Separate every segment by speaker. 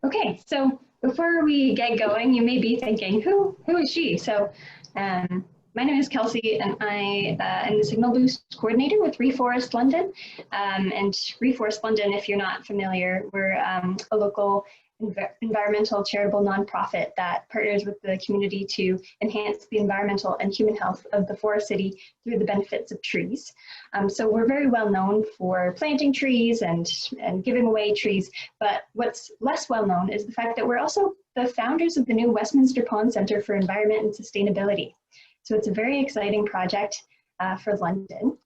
Speaker 1: Okay, so before we get going, you may be thinking, who is she? So my name is Kelsey, and I am the Signal Boost coordinator with Reforest London. And Reforest London, if you're not familiar, we're a local environmental charitable nonprofit that partners with the community to enhance the environmental and human health of the forest city through the benefits of trees. So we're very well known for planting trees and giving away trees, but what's less well known is the fact that we're also the founders of the new Westminster Pond Centre for Environment and Sustainability. So it's a very exciting project for London.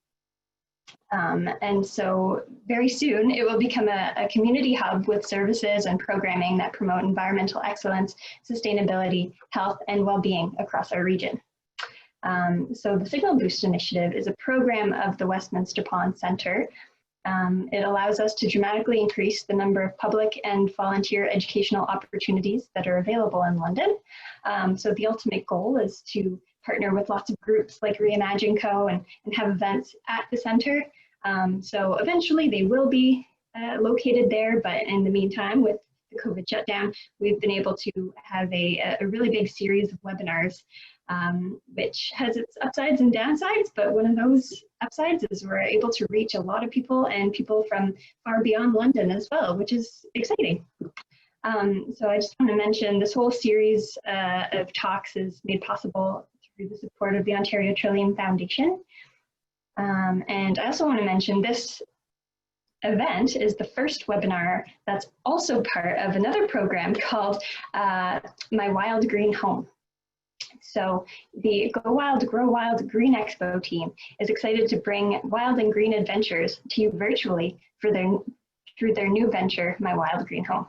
Speaker 1: And so very soon it will become a community hub with services and programming that promote environmental excellence, sustainability, health, and well-being across our region. So the Signal Boost Initiative is a program of the Westminster Pond Centre. It allows us to dramatically increase the number of public and volunteer educational opportunities that are available in London. So the ultimate goal is to partner with lots of groups like Reimagine Co. and have events at the center. So eventually they will be located there, but in the meantime, with the COVID shutdown, we've been able to have a really big series of webinars, which has its upsides and downsides, but one of those upsides is we're able to reach a lot of people and people from far beyond London as well, which is exciting. So I just want to mention this whole series of talks is made possible through the support of the Ontario Trillium Foundation. And I also want to mention this event is the first webinar that's also part of another program called My Wild Green Home. So the Go Wild, Grow Wild Green Expo team is excited to bring wild and green adventures to you virtually through their new venture, My Wild Green Home.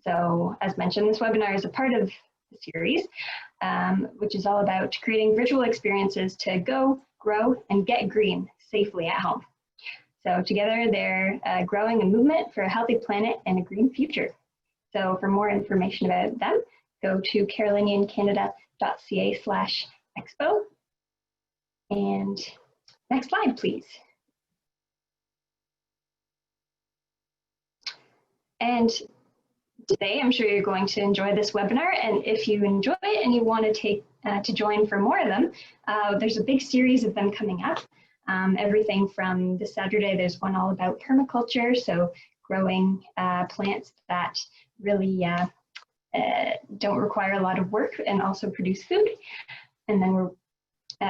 Speaker 1: So as mentioned, this webinar is a part of the series, which is all about creating virtual experiences to go, grow, and get green safely at home. So together they're growing a movement for a healthy planet and a green future. So for more information about them, go to caroliniancanada.ca/expo. And next slide, please. And today, I'm sure you're going to enjoy this webinar, and if you enjoy it and you want to take to join for more of them, there's a big series of them coming up. Everything from this Saturday, there's one all about permaculture, so growing plants that really don't require a lot of work and also produce food. And then we're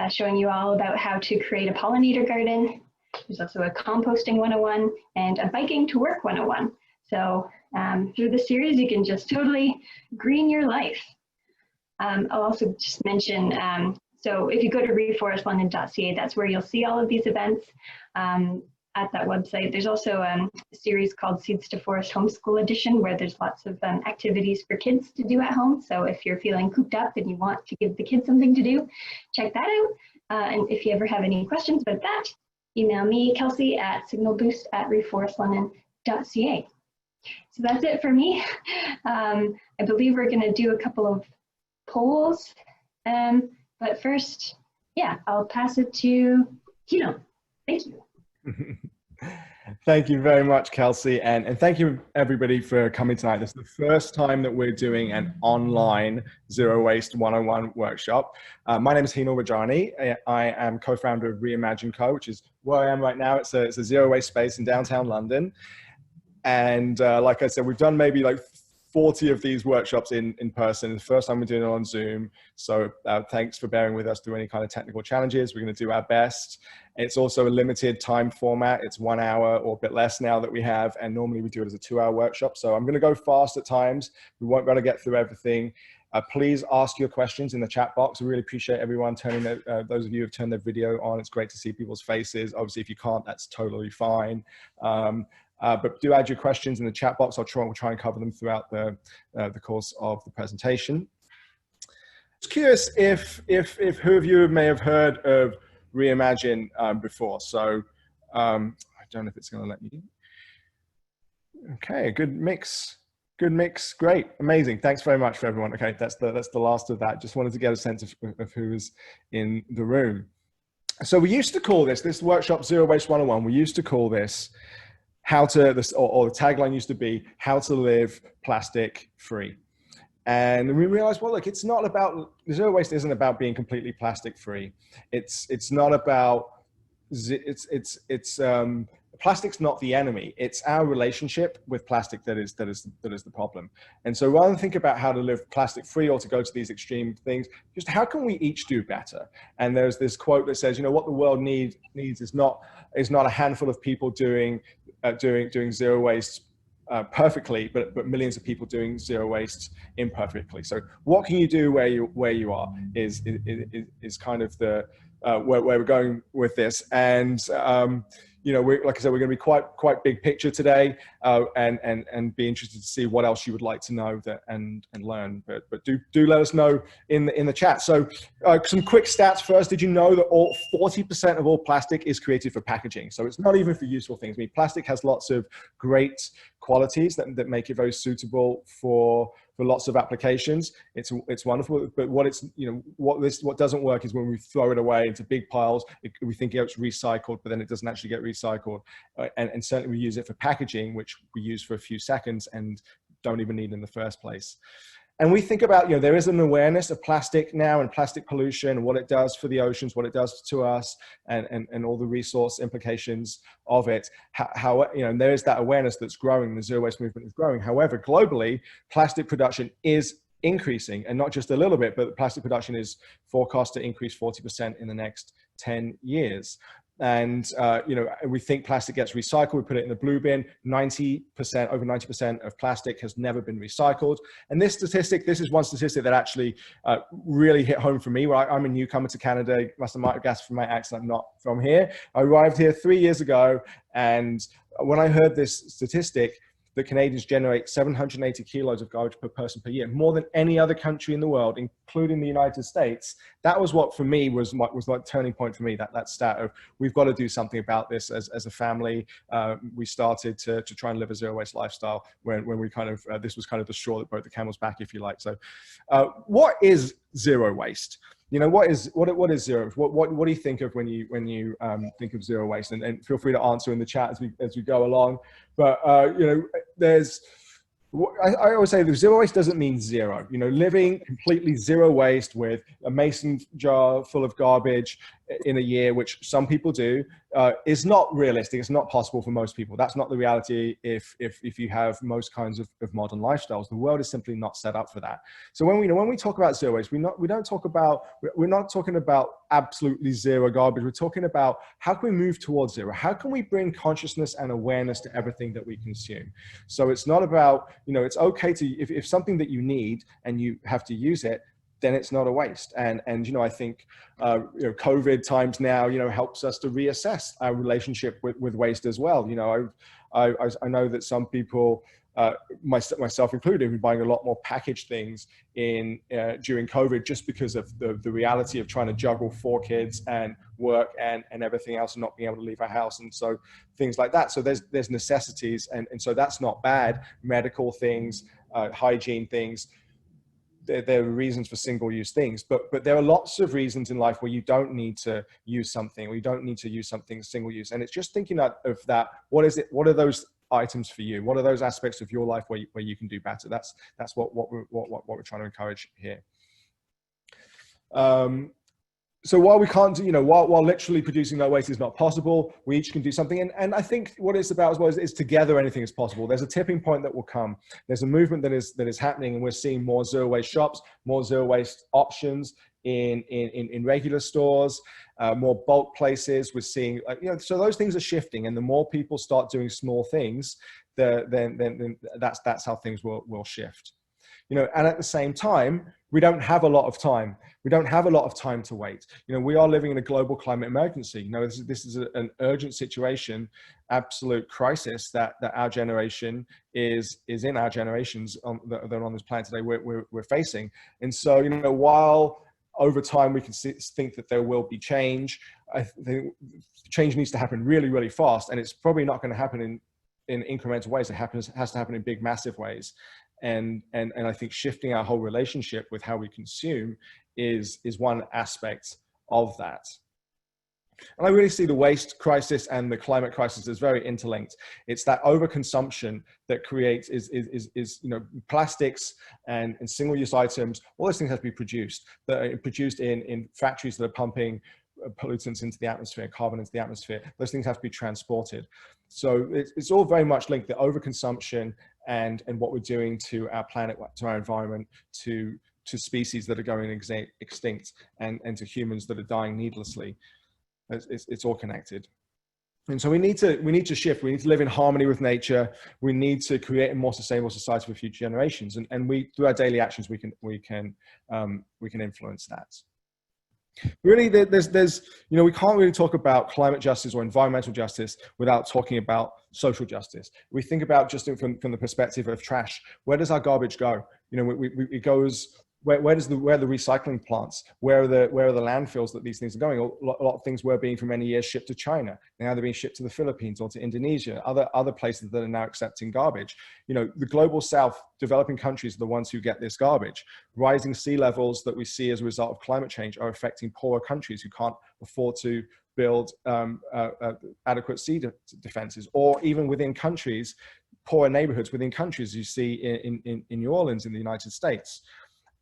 Speaker 1: showing you all about how to create a pollinator garden. There's also a composting 101 and a biking to work 101. So through the series, you can just totally green your life. I'll also just mention, so if you go to reforestlondon.ca, that's where you'll see all of these events at that website. There's also a series called Seeds to Forest Homeschool Edition, where there's lots of activities for kids to do at home. So if you're feeling cooped up and you want to give the kids something to do, check that out. And if you ever have any questions about that, email me, Kelsey, at signalboost@reforestlondon.ca. So that's it for me. I believe we're going to do a couple of polls. But first, yeah, I'll pass it to Heenal. Thank you.
Speaker 2: Thank you very much, Kelsey. And thank you, everybody, for coming tonight. This is the first time that we're doing an online Zero Waste 101 workshop. My name is Heenal Rajani. I am co-founder of Reimagine Co., which is where I am right now. It's a zero waste space in downtown London. And like I said, we've done maybe like 40 of these workshops in person. The first time we're doing it on Zoom. So thanks for bearing with us through any kind of technical challenges. We're going to do our best. It's also a limited time format. It's 1 hour or a bit less now that we have. And normally we do it as a 2-hour workshop. So I'm going to go fast at times. We won't be able to get through everything. Please ask your questions in the chat box. I really appreciate everyone turning those of you who have turned their video on. It's great to see people's faces. Obviously, if you can't, that's totally fine. But do add your questions in the chat box. We'll try and cover them throughout the course of the presentation. I was curious if who of you may have heard of Reimagine before. So I don't know if it's going to let me. Okay, good mix. Good mix. Great. Amazing. Thanks very much for everyone. Okay, that's the last of that. Just wanted to get a sense of who is in the room. So we used to call this workshop Zero Waste 101. We used to call this how to, or the tagline used to be, how to live plastic free. And we realized, well, look, it's not about, zero waste isn't about being completely plastic free. It's not about, plastic's not the enemy. It's our relationship with plastic that is the problem. And so rather than think about how to live plastic free or to go to these extreme things, just how can we each do better? And there's this quote that says, you know, what the world needs is not a handful of people doing zero waste perfectly, but millions of people doing zero waste imperfectly. So what can you do where you are is kind of the where we're going with this. And you know, like I said, we're going to be quite big picture today, and be interested to see what else you would like to know and learn. But do let us know in the chat. So some quick stats first. Did you know that 40% of all plastic is created for packaging? So it's not even for useful things. I mean, plastic has lots of great qualities that make it very suitable for lots of applications. It's wonderful, but what doesn't work is when we throw it away into big piles. We think it's recycled, but then it doesn't actually get recycled. And certainly we use it for packaging, which we use for a few seconds and don't even need in the first place. And we think about, you know, there is an awareness of plastic now and plastic pollution and what it does for the oceans, what it does to us, and all the resource implications of it. How you know, there is that awareness that's growing. The zero waste movement is growing. However, globally, plastic production is increasing, and not just a little bit, but plastic production is forecast to increase 40% in the next 10 years. And, you know, we think plastic gets recycled. We put it in the blue bin. Over 90% of plastic has never been recycled. And this is one statistic that actually really hit home for me. I'm a newcomer to Canada. You must have guessed from my accent, I'm not from here. I arrived here 3 years ago. And when I heard this statistic, that Canadians generate 780 kilos of garbage per person per year, more than any other country in the world, including the United States. That was what, for me, was like turning point for me, that stat of, we've got to do something about this as a family. We started to try and live a zero waste lifestyle when we kind of, this was kind of the straw that broke the camel's back, if you like. So what is zero waste? You know, what is zero? What do you think of when you think of zero waste? And feel free to answer in the chat as we go along. But you know, I always say that zero waste doesn't mean zero. You know, living completely zero waste with a mason jar full of garbage in a year, which some people do, is not realistic. It's not possible for most people. That's not the reality if you have most kinds of modern lifestyles. The world is simply not set up for that. So when we talk about zero waste, we're not talking about absolutely zero garbage. We're talking about how can we move towards zero? How can we bring consciousness and awareness to everything that we consume? So it's not about, you know, it's okay to, if something that you need and you have to use it, then it's not a waste. And you know, I think you know, COVID times now, you know, helps us to reassess our relationship with waste as well. You know, I know that some people, myself included, have been buying a lot more packaged things during COVID, just because of the reality of trying to juggle 4 kids and work and everything else, and not being able to leave our house, and so things like that. So there's necessities, and so that's not bad. Medical things, hygiene things. There are reasons for single-use things, but there are lots of reasons in life where you don't need to use something, or you don't need to use something single-use. And it's just thinking of that. What is it? What are those items for you? What are those aspects of your life where you can do better? That's what we're trying to encourage here. So while we can't, you know, while literally producing no waste is not possible, we each can do something. And I think what it's about as well is together anything is possible. There's a tipping point that will come. There's a movement that is happening, and we're seeing more zero waste shops, more zero waste options in regular stores, more bulk places. We're seeing, you know, so those things are shifting, and the more people start doing small things, then that's how things will shift. You know, and at the same time, we don't have a lot of time. We don't have a lot of time to wait. You know, we are living in a global climate emergency. You know, this is an urgent situation, absolute crisis that our generation is in our generations that are on this planet today we're facing. And so, you know, while over time we can think that there will be change, I think change needs to happen really, really fast, and it's probably not going to happen in incremental ways. It has to happen in big, massive ways. And I think shifting our whole relationship with how we consume is one aspect of that. And I really see the waste crisis and the climate crisis as very interlinked. It's that overconsumption that creates plastics and single-use items. All those things have to be produced. That are produced in factories that are pumping pollutants into the atmosphere, carbon into the atmosphere. Those things have to be transported. So it's all very much linked, the overconsumption and what we're doing to our planet, to our environment, to species that are going extinct, and to humans that are dying needlessly. It's all connected. And so we need to shift. We need to live in harmony with nature. We need to create a more sustainable society for future generations. And through our daily actions, we can influence that. Really, we can't really talk about climate justice or environmental justice without talking about social justice. We think about just from the perspective of trash. Where does our garbage go? It goes. Where are the recycling plants? Where are the landfills that these things are going? A lot of things were being for many years shipped to China. Now they're being shipped to the Philippines or to Indonesia, other places that are now accepting garbage. The global south, developing countries are the ones who get this garbage. Rising sea levels that we see as a result of climate change are affecting poorer countries who can't afford to build adequate sea defenses, or even within countries, poorer neighborhoods within countries you see in New Orleans in the United States.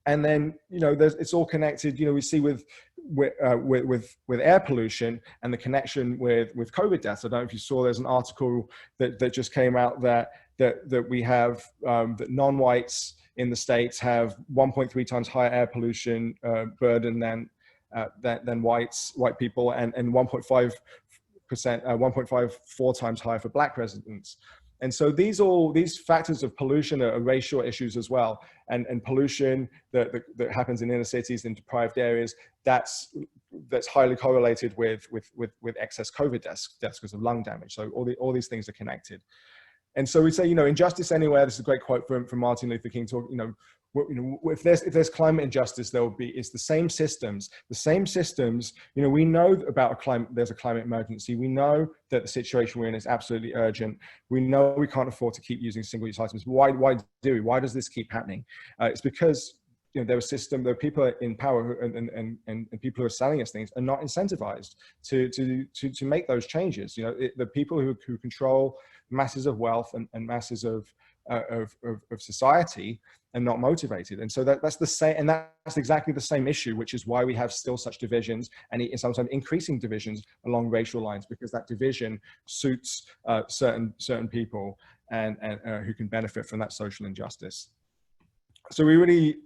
Speaker 2: And then, it's all connected. We see with air pollution and the connection with COVID deaths. I don't know if you saw, there's an article that just came out that we have that non-whites in the States have 1.3 times higher air pollution burden than white people, and 1.54 times higher for Black residents. And so these factors of pollution are racial issues as well, and pollution that happens in inner cities, in deprived areas, that's highly correlated with excess COVID deaths because of lung damage. So all these things are connected. And so we say, injustice anywhere. This is a great quote from Martin Luther King. If there's climate injustice, it's the same systems. We know about there's a climate emergency. We know that the situation we're in is absolutely urgent. We know we can't afford to keep using single-use items. Why do we? Why does this keep happening? It's because there are people in power and people who are selling us things are not incentivized to make those changes. The people who control masses of wealth and masses of society and not motivated. And so that's the same, and that's exactly the same issue, which is why we have still such divisions, and sometimes increasing divisions along racial lines, because that division suits certain people and who can benefit from that social injustice. So we really,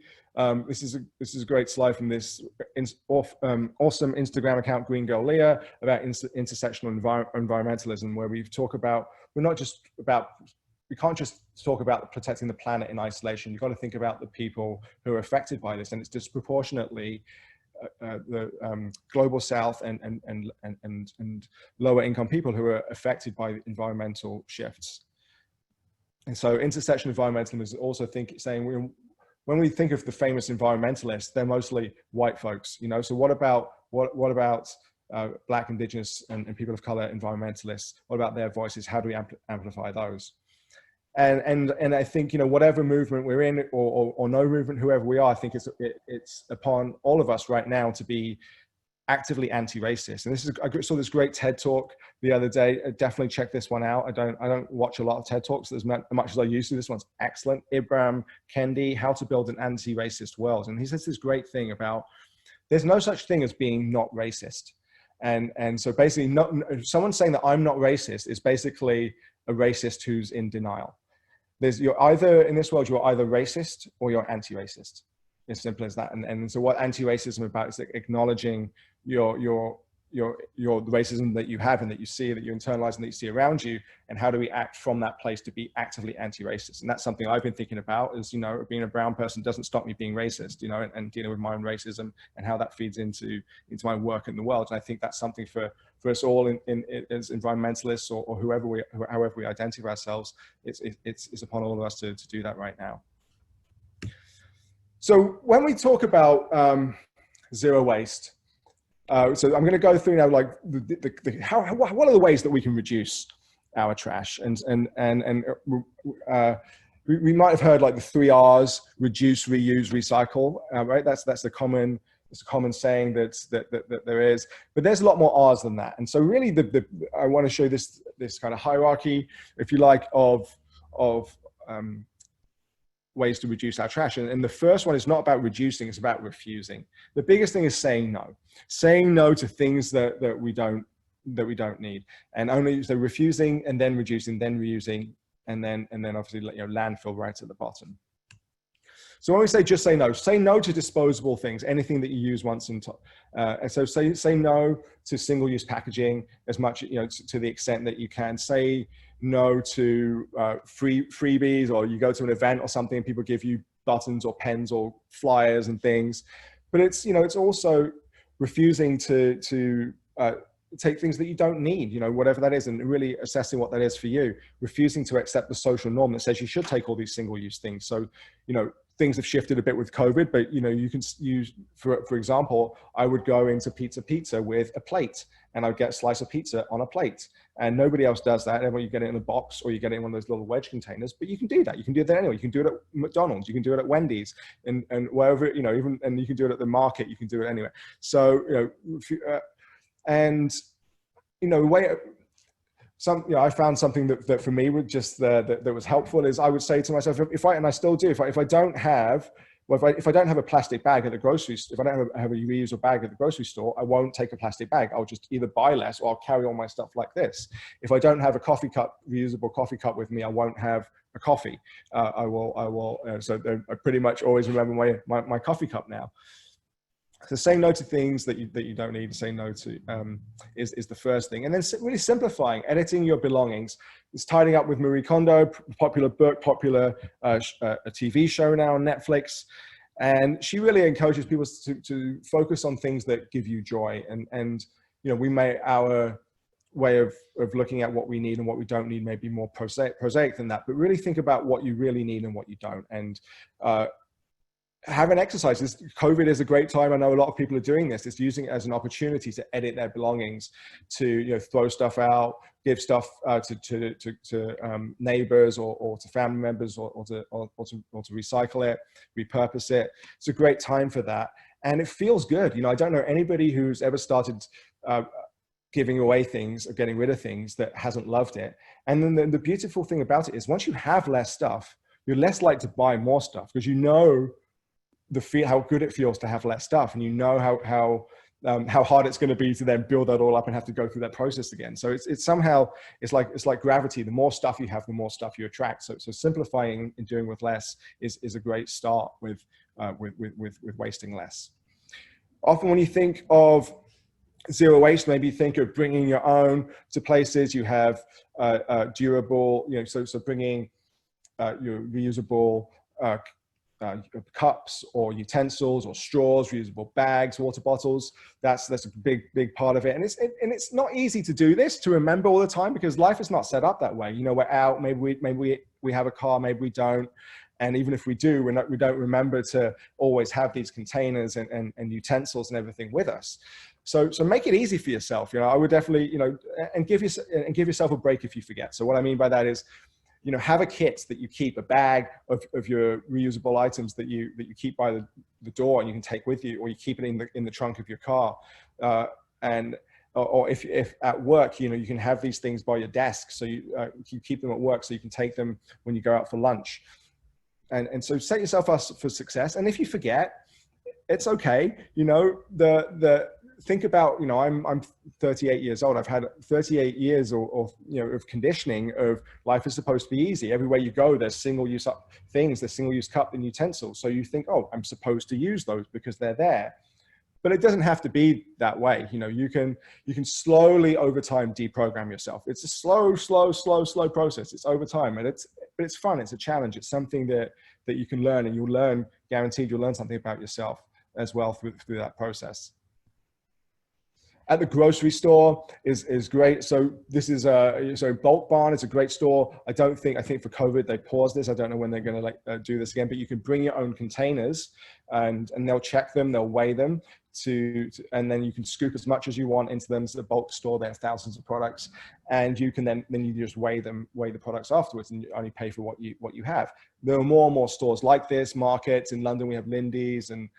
Speaker 2: this is a great slide from this awesome Instagram account, Green Girl Leah, about intersectional environmentalism, where we talk about, we can't just talk about protecting the planet in isolation. You've got to think about the people who are affected by this, and it's disproportionately the global south and lower income people who are affected by environmental shifts. And so intersectional environmentalism is also saying when we think of the famous environmentalists, they're mostly white folks. So what about Black, Indigenous, and people of color environmentalists? What about their voices? How do we amplify those? And I think, whatever movement we're in, or no movement, whoever we are, I think it's upon all of us right now to be actively anti-racist. And I saw this great TED talk the other day. Definitely check this one out. I don't watch a lot of TED talks as much as I used to. This one's excellent. Ibram Kendi, How to Build an Anti-Racist World. And he says this great thing about, there's no such thing as being not racist. And so basically, someone saying that I'm not racist is basically a racist who's in denial. You're either, in this world, you're either racist or you're anti-racist. As simple as that. And so what anti-racism is about is acknowledging your racism that you have and that you see, that you internalize and that you see around you, and how do we act from that place to be actively anti-racist. And that's something I've been thinking about, is, being a brown person doesn't stop me being racist, and dealing with my own racism and how that feeds into my work in the world. And I think that's something for us all as environmentalists or however we identify ourselves, it's upon all of us to do that right now. So when we talk about zero waste, so I'm going to go through now, like what are the ways that we can reduce our trash, and we might have heard like the 3 R's: reduce, reuse, recycle, right? That's the common it's a common saying that there is, but there's a lot more R's than that. And so really I want to show this kind of hierarchy, if you like, of ways to reduce our trash. And the first one is not about reducing, it's about refusing. The biggest thing is saying no to things that we don't need. And only so refusing, and then reducing, then reusing, and then obviously, landfill right at the bottom. So when we say just say no to disposable things, anything that you use once and so say no to single-use packaging as much, to the extent that you can. Say no to freebies, or you go to an event or something and people give you buttons or pens or flyers and things. But it's also refusing to take things that you don't need, whatever that is, and really assessing what that is for you. Refusing to accept the social norm that says you should take all these single-use things. So, things have shifted a bit with COVID, but you can use, for example, I would go into pizza with a plate, and I'd get a slice of pizza on a plate, and nobody else does that. Everyone, you get it in a box, or you get it in one of those little wedge containers, but you can do that. You can do that anyway. You can do it at McDonald's, you can do it at Wendy's, and wherever, even, and you can do it at the market, you can do it anywhere. So, and the way I found something that for me would just that was helpful is I would say to myself, if I don't have a plastic bag at the grocery store, if I don't have a reusable bag at the grocery store, I won't take a plastic bag. I'll just either buy less, or I'll carry all my stuff like this. If I don't have a reusable coffee cup with me, I won't have a coffee. I will. So I pretty much always remember my coffee cup now. So saying no to things that you don't need to say no to is the first thing. And then really simplifying, editing your belongings. It's tidying up with Marie Kondo, popular book, popular a TV show now on Netflix. And she really encourages people to focus on things that give you joy. And we may, our way of looking at what we need and what we don't need may be more prosaic than that, but really think about what you really need and what you don't. And have an exercise. COVID is a great time. I know a lot of people are doing this. It's using it as an opportunity to edit their belongings, to throw stuff out, give stuff to neighbors or to family members, or to recycle it, repurpose it. It's a great time for that, and it feels good. I don't know anybody who's ever started giving away things or getting rid of things that hasn't loved it. And then the beautiful thing about it is, once you have less stuff, you're less likely to buy more stuff, because how good it feels to have less stuff, and how hard it's going to be to then build that all up and have to go through that process again. So it's like gravity. The more stuff you have, the more stuff you attract. So simplifying and doing with less is a great start with wasting less. Often when you think of zero waste, maybe think of bringing your own to places. You have durable, so bringing your reusable cups or utensils or straws, reusable bags, water bottles. That's a big part of it. And it's not easy to do this, to remember all the time, because life is not set up that way. We're out, maybe we have a car, maybe we don't. And even if we do, we don't remember to always have these containers and utensils and everything with us. So make it easy for yourself. I would definitely, and give yourself a break if you forget. So what I mean by that is, have a kit that you keep, a bag of your reusable items that you keep by the door and you can take with you, or you keep it in the trunk of your car. Or if at work, you can have these things by your desk, so you keep them at work so you can take them when you go out for lunch. And so set yourself up for success. And if you forget, it's okay. Think about, I'm 38 years old. I've had 38 years of conditioning of life is supposed to be easy. Everywhere you go, there's single-use things, there's single-use cup and utensils. So you think, oh, I'm supposed to use those because they're there. But it doesn't have to be that way. You can slowly over time deprogram yourself. It's a slow process. It's over time, but it's fun. It's a challenge. It's something that you can learn, and you'll learn, guaranteed you'll learn something about yourself as well through that process. At the grocery store is great. So this is Bulk Barn is a great store. I think for COVID they paused this. I don't know when they're going to do this again. But you can bring your own containers, and they'll check them, they'll weigh them, and then you can scoop as much as you want into them. It's a bulk store. They have thousands of products, and you can then you just weigh the products afterwards, and you only pay for what you have. There are more and more stores like this, markets. In London we have Lindy's and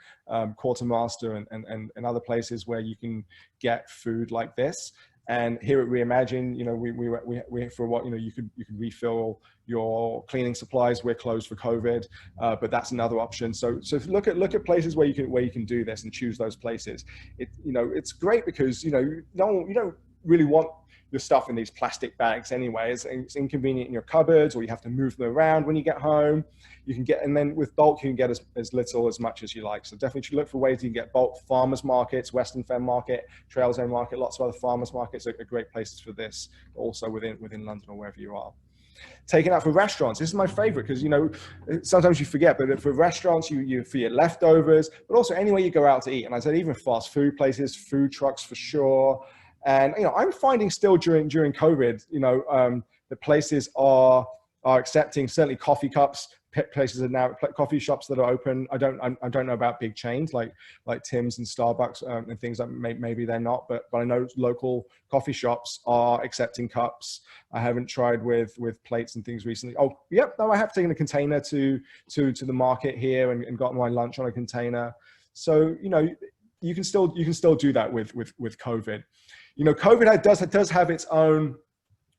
Speaker 2: Quartermaster and other places where you can get food like this. And here at Reimagine, you know, we for what, you know, you could refill your cleaning supplies. We're closed for COVID, but that's another option. So look at places where you can do this and choose those places. You know, it's great because, you know, you don't really want your stuff in these plastic bags anyway. It's inconvenient in your cupboards, or you have to move them around when you get home. You can get, and then with bulk, you can get as little, as much as you like. So definitely look for ways you can get bulk. Farmers markets, Western Fen Market, Trails End Market, lots of other farmers markets are great places for this, also within London or wherever you are. Taking out for restaurants, this is my favorite, because, you know, sometimes you forget, but for restaurants, you for your leftovers, but also anywhere you go out to eat. And I said even fast food places, food trucks for sure. And, you know, I'm finding still during COVID, you know, the places are accepting, certainly coffee cups. Places are now, coffee shops that are open. I don't know about big chains like Tim's and Starbucks and things that maybe they're not, but I know local coffee shops are accepting cups. I haven't tried with plates and things recently. Oh, yep, no, I have taken a container to the market here and got my lunch on a container. So, you know, you can still do that with COVID. You know, COVID does have its own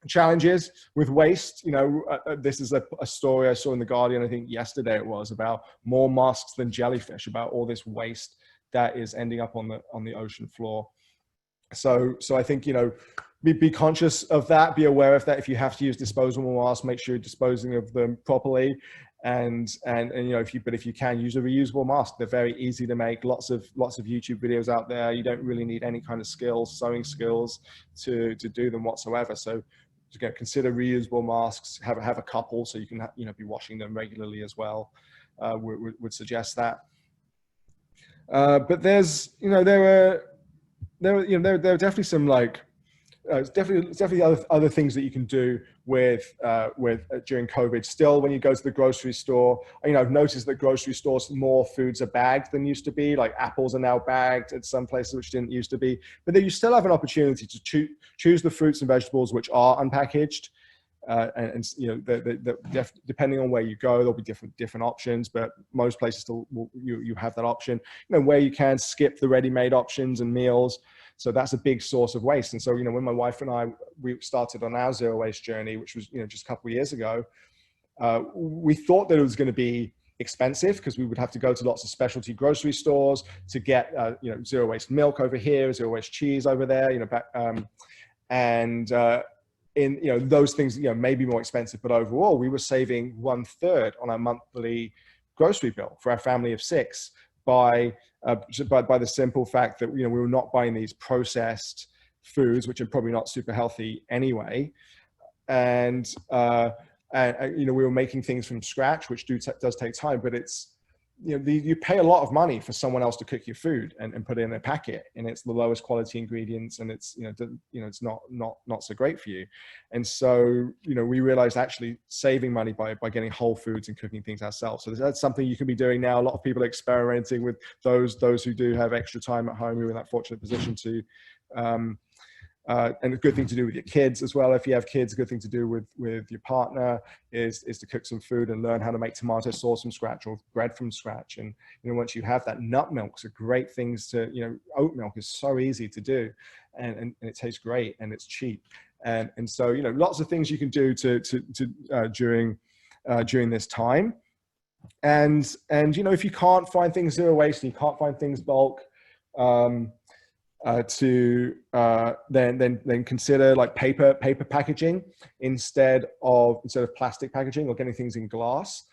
Speaker 2: challenges with waste. You know, this is a story I saw in The Guardian, I think yesterday it was, about more masks than jellyfish, about all this waste that is ending up on the ocean floor. So I think, you know, be conscious of that, be aware of that. If you have to use disposable masks, make sure you're disposing of them properly. And you know, if you can use a reusable mask, they're very easy to make. Lots of YouTube videos out there. You don't really need any kind of skills, sewing skills to do them whatsoever. So consider reusable masks. Have a couple, so you can, you know, be washing them regularly as well. Would suggest that. But there's, you know, there are definitely some, like, definitely other things that you can do with during COVID. Still, when you go to the grocery store, you know, I've noticed that grocery stores, more foods are bagged than used to be. Like apples are now bagged at some places, which didn't used to be. But then you still have an opportunity to choose the fruits and vegetables which are unpackaged. And you know, depending on where you go, there'll be different options, but most places still you have that option. You know, where you can skip the ready-made options and meals. So that's a big source of waste. And so, you know, when my wife and we started on our zero waste journey, which was, you know, just a couple of years ago, we thought that it was going to be expensive because we would have to go to lots of specialty grocery stores to get, you know, zero waste milk over here, zero waste cheese over there, you know, in, you know, those things, you know, may be more expensive, but overall we were saving 1/3 on our monthly grocery bill for our family of 6 by the simple fact that, you know, we were not buying these processed foods, which are probably not super healthy anyway. And you know, we were making things from scratch, which does take time, but it's, you know, you pay a lot of money for someone else to cook your food and put it in a packet, and it's the lowest quality ingredients, and it's, you know, it's not so great for you. And so, you know, we realized actually saving money by getting whole foods and cooking things ourselves. So that's something you can be doing now. A lot of people are experimenting with those who do have extra time at home, who are in that fortunate position to, and a good thing to do with your kids as well. If you have kids, a good thing to do with your partner is to cook some food and learn how to make tomato sauce from scratch or bread from scratch. And, you know, once you have that, nut milks are great things to, you know, oat milk is so easy to do, and it tastes great and it's cheap. And so, you know, lots of things you can do during this time. And, you know, if you can't find things zero waste and you can't find things bulk, then consider like paper packaging instead of plastic packaging, or getting things in glass.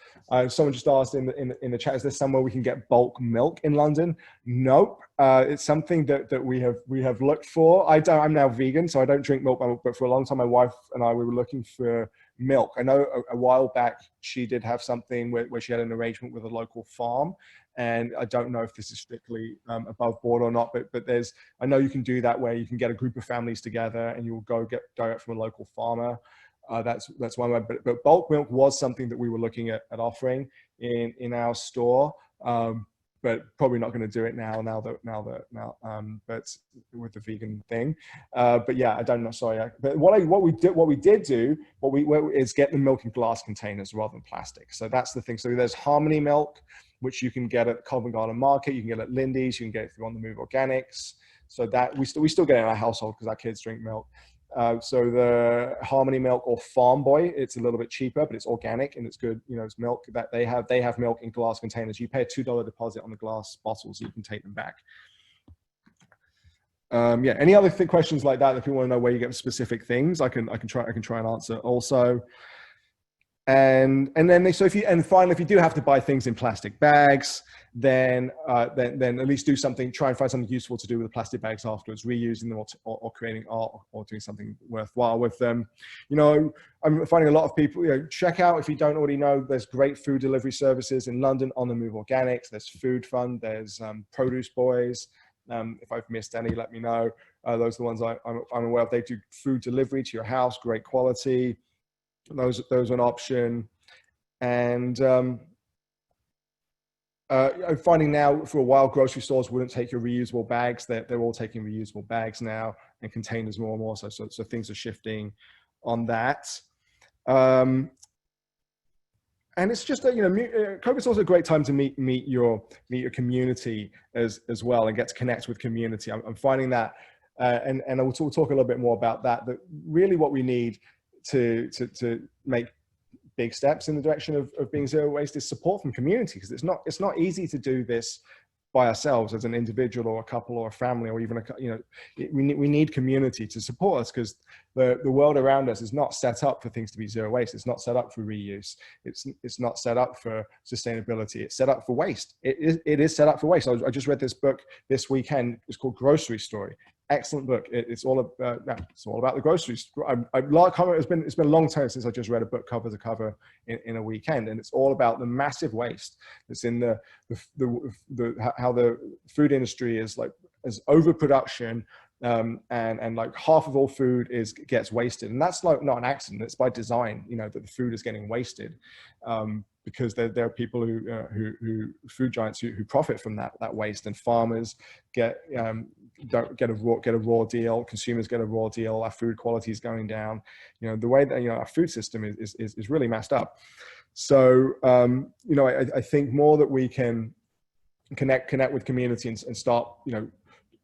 Speaker 2: Someone just asked in the chat, is there somewhere we can get bulk milk in London? Nope. It's something that we have looked for. I'm now vegan, so I don't drink milk, but for a long time my wife and I, we were looking for milk. I know a while back she did have something where she had an arrangement with a local farm, and I don't know if this is strictly above board or not, but I know you can do that, where you can get a group of families together and you'll go get direct from a local farmer. That's one way. But bulk milk was something that we were looking at offering in our store. but probably not going to do it but with the vegan thing. But yeah, I don't know. Sorry. But what we did do is get the milk in glass containers rather than plastic. So that's the thing. So there's Harmony milk, which you can get at Covent Garden Market. You can get it at Lindy's. You can get it through On the Move Organics. So that we still get it in our household because our kids drink milk. So the Harmony milk or Farm Boy, it's a little bit cheaper, but it's organic and it's good. You know, it's milk that they have milk in glass containers. You pay a $2 deposit on the glass bottles, so you can take them back. Yeah. Any other questions like that? If you want to know where you get specific things, I can try and answer also. And finally, if you do have to buy things in plastic bags, then at least do something, try and find something useful to do with the plastic bags afterwards, reusing them or creating art or doing something worthwhile with them. You know, I'm finding a lot of people, you know, check out, if you don't already know, there's great food delivery services in London, On the Move Organics, there's Food Fund, there's Produce Boys. If I've missed any, let me know. Those are the ones I'm aware of. They do food delivery to your house, great quality. Those are an option. And I'm finding now, for a while, grocery stores wouldn't take your reusable bags. They're all taking reusable bags now, and containers more and more. So things are shifting on that. And it's just that, you know, COVID's also a great time to meet your community as well, and get to connect with community. I'm finding that, and I will talk a little bit more about that. That really what we need to make big steps in the direction of being zero waste is support from community, because it's not easy to do this by ourselves as an individual or a couple or a family or even we need community to support us, because the world around us is not set up for things to be zero waste. It's not set up for reuse. It's not set up for sustainability. It's set up for waste. It is set up for waste. I just read this book this weekend. It's called Grocery Story. Excellent book. It's all about the groceries. It's been a long time since I just read a book cover to cover in a weekend, and it's all about the massive waste that's in how the food industry is like as overproduction, and like half of all food gets wasted, and that's like not an accident. It's by design, you know, that the food is getting wasted, because there are people who food giants who profit from that waste, and farmers don't get a raw deal. Consumers get a raw deal. Our food quality is going down. You know, the way that, you know, our food system is really messed up. So you know, I think more that we can connect with community and start, you know,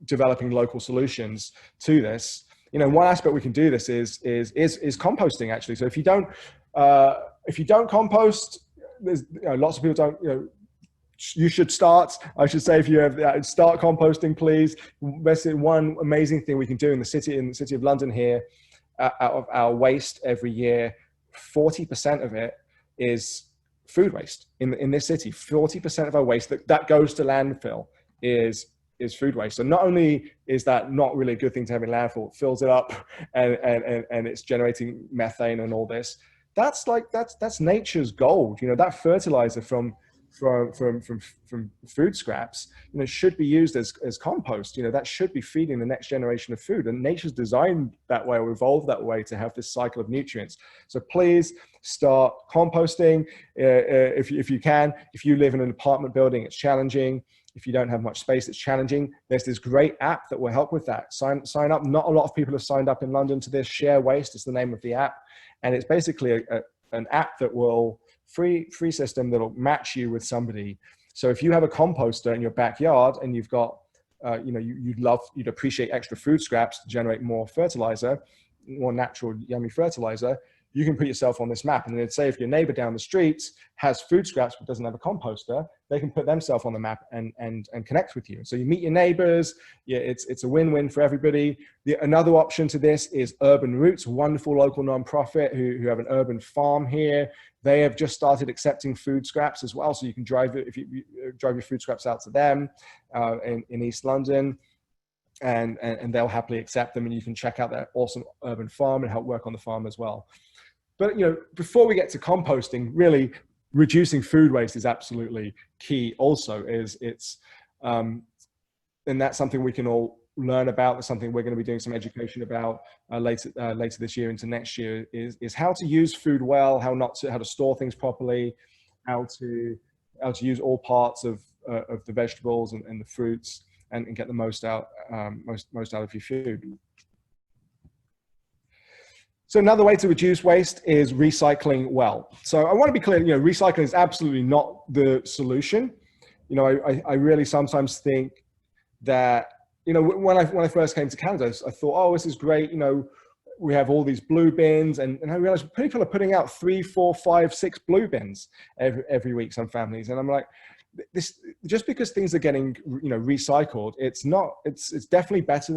Speaker 2: developing local solutions to this. You know, one aspect we can do this is composting, actually. So if you don't compost, there's, you know, lots of people don't, you know, you should start. I should say, if you have start composting, please. That's one amazing thing we can do in the city of London here. Out of our waste every year, 40% of it is food waste in this city. 40% of our waste that goes to landfill is food waste. So not only is that not really a good thing to have in landfill, it fills it up and it's generating methane and all this. That's nature's gold. You know, that fertilizer from food scraps, you know, should be used as compost. You know, that should be feeding the next generation of food, and nature's designed that way or evolved that way to have this cycle of nutrients. So please start composting if you can. If you live in an apartment building, it's challenging. If you don't have much space, it's challenging. There's this great app that will help with that. Sign up. Not a lot of people have signed up in London to this. Share Waste is the name of the app, and it's basically an app that will free system that'll match you with somebody. So if you have a composter in your backyard and you've got, you know, you'd appreciate extra food scraps to generate more fertilizer, more natural, yummy fertilizer, you can put yourself on this map. And then say if your neighbor down the street has food scraps but doesn't have a composter, they can put themselves on the map and connect with you. So you meet your neighbors. Yeah, it's a win-win for everybody. Another option to this is Urban Roots, wonderful local nonprofit who have an urban farm here. They have just started accepting food scraps as well. So you can drive your food scraps out to them in East London. And they'll happily accept them, and you can check out their awesome urban farm and help work on the farm as well. But, you know, before we get to composting, really reducing food waste is absolutely key. Also, and that's something we can all learn about. That's something we're going to be doing some education about later this year into next year. Is how to use food well, how to store things properly, how to use all parts of of the vegetables and the fruits, and get the most out most out of your food. So another way to reduce waste is recycling well. So I want to be clear, recycling is absolutely not the solution. I really sometimes think that, when I first came to Canada, I thought, oh, this is great. We have all these blue bins, and I realized people are putting out 3, 4, 5, 6 blue bins every week, some families. And I'm like, this, just because things are getting, recycled, it's definitely better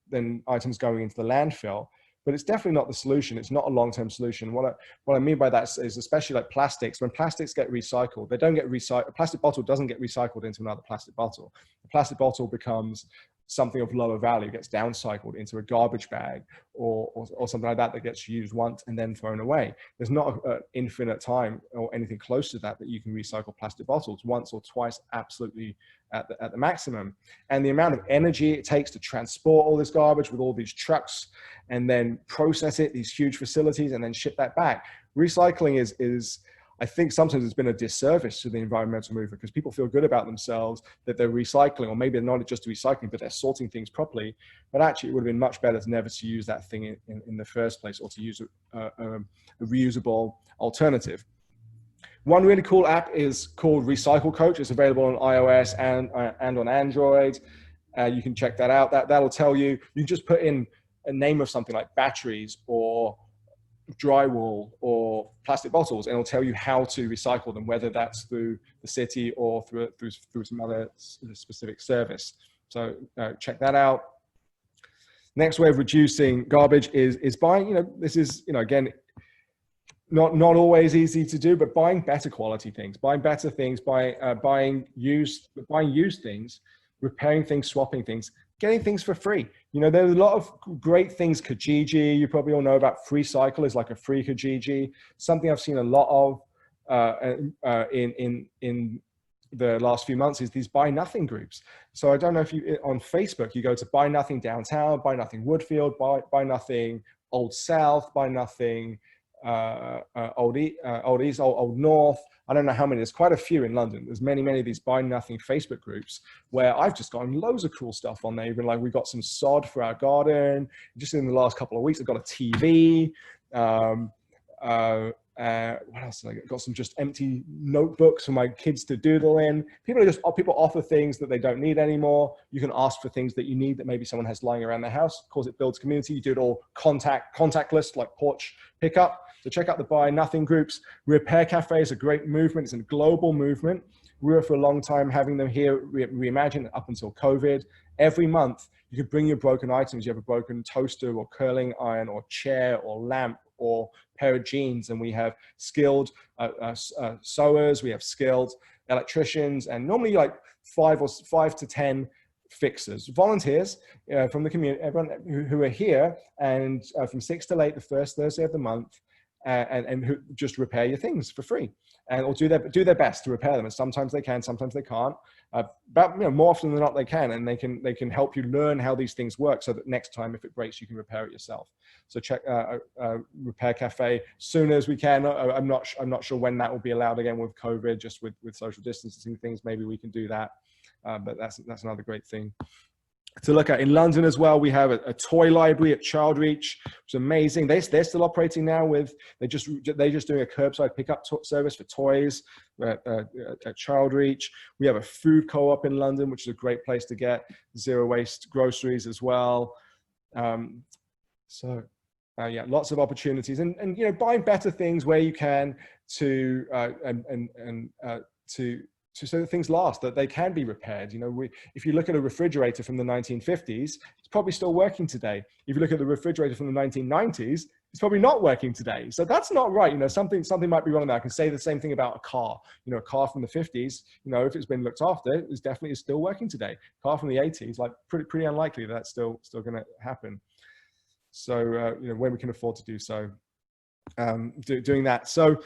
Speaker 2: than items going into the landfill. But it's definitely not the solution. It's not a long-term solution. What I mean by that is, especially like plastics, when plastics get recycled, they don't get recycled. A plastic bottle doesn't get recycled into another plastic bottle. The plastic bottle becomes something of lower value, gets downcycled into a garbage bag or something like that gets used once and then thrown away. There's not an infinite time or anything close to that you can recycle plastic bottles. Once or twice, absolutely at the maximum. And the amount of energy it takes to transport all this garbage with all these trucks and then process it, these huge facilities, and then ship that back. Recycling is I think sometimes it's been a disservice to the environmental movement, because people feel good about themselves that they're recycling, or maybe they're not just recycling, but they're sorting things properly. But actually, it would have been much better to never to use that thing in the first place, or to use a reusable alternative. One really cool app is called Recycle Coach. It's available on iOS and on Android. You can check that out. That'll tell you, you can just put in a name of something like batteries or drywall or plastic bottles, and it'll tell you how to recycle them, whether that's through the city or through some other specific service. So check that out. Next way of reducing garbage is buying, this is, again, not always easy to do, but buying better quality things, buying better things, buying used things, repairing things, swapping things, getting things for free. There's a lot of great things. Kijiji, you probably all know about. Free Cycle is like a free Kijiji. Something I've seen a lot of in the last few months is these Buy Nothing groups. So I don't know if you, on Facebook, you go to Buy Nothing Downtown, Buy Nothing Woodfield, Buy Nothing Old South, Buy Nothing Old East, Old North. I don't know how many. There's quite a few in London. There's many of these Buy Nothing Facebook groups where I've just gotten loads of cool stuff on there. Even like we got some sod for our garden. Just in the last couple of weeks, I've got a TV. What else did I get? Got some just empty notebooks for my kids to doodle in. People offer things that they don't need anymore. You can ask for things that you need that maybe someone has lying around their house. Of course, it builds community. You do it all contactless, like porch pickup. So check out the Buy Nothing groups. Repair Cafe is a great movement. It's a global movement. We were for a long time having them here, Reimagine, up until COVID. Every month, you could bring your broken items. You have a broken toaster or curling iron or chair or lamp or pair of jeans, and we have skilled sewers, we have skilled electricians, and normally like 5 to 10 fixers, volunteers from the community, everyone who are here, and from 6 to 8 the first Thursday of the month, and who just repair your things for free, and or do their best to repair them. And sometimes they can, sometimes they can't, but more often than not they can, and they can help you learn how these things work, so that next time if it breaks you can repair it yourself. So check Repair Cafe soon as we can. I'm not sure when that will be allowed again with COVID, just with social distancing things. Maybe we can do that, but that's another great thing to look at. In London as well, we have a toy library at Childreach, which is amazing. They're still operating now with, they're just doing a curbside pickup service for toys at Childreach. We have a food co-op in London, which is a great place to get zero waste groceries as well. Yeah, lots of opportunities, and buying better things where you can to so that things last, that they can be repaired. If you look at a refrigerator from the 1950s, it's probably still working today. If you look at the refrigerator from the 1990s, it's probably not working today. So that's not right. Something might be wrong there. I can say the same thing about a car. A car from the 50s, if it's been looked after, it's definitely still working today. A car from the 80s, like pretty unlikely that's still going to happen. So when we can afford to do so, doing that. So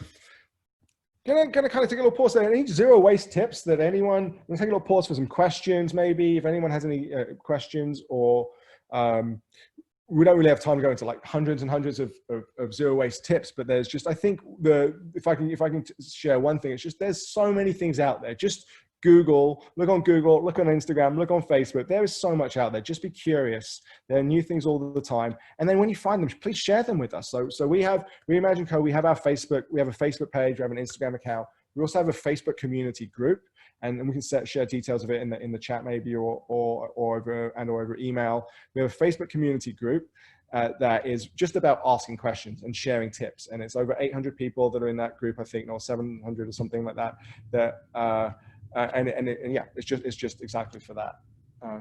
Speaker 2: gonna kind of take a little pause there. Any zero waste tips that anyone? I'm gonna take a little pause for some questions, maybe if anyone has any questions, or we don't really have time to go into like hundreds and hundreds of zero waste tips, but there's just, I think if I can share one thing, it's just there's so many things out there. Just look on Google, look on Instagram, look on Facebook. There is so much out there. Just be curious. There are new things all the time. And then when you find them, please share them with us. So we have Reimagine Co. We have our Facebook. We have a Facebook page. We have an Instagram account. We also have a Facebook community group, and we can share details of it in the chat maybe or over email. We have a Facebook community group that is just about asking questions and sharing tips. And it's over 800 people that are in that group, I think, or 700 or something like that. Yeah, it's just exactly for that.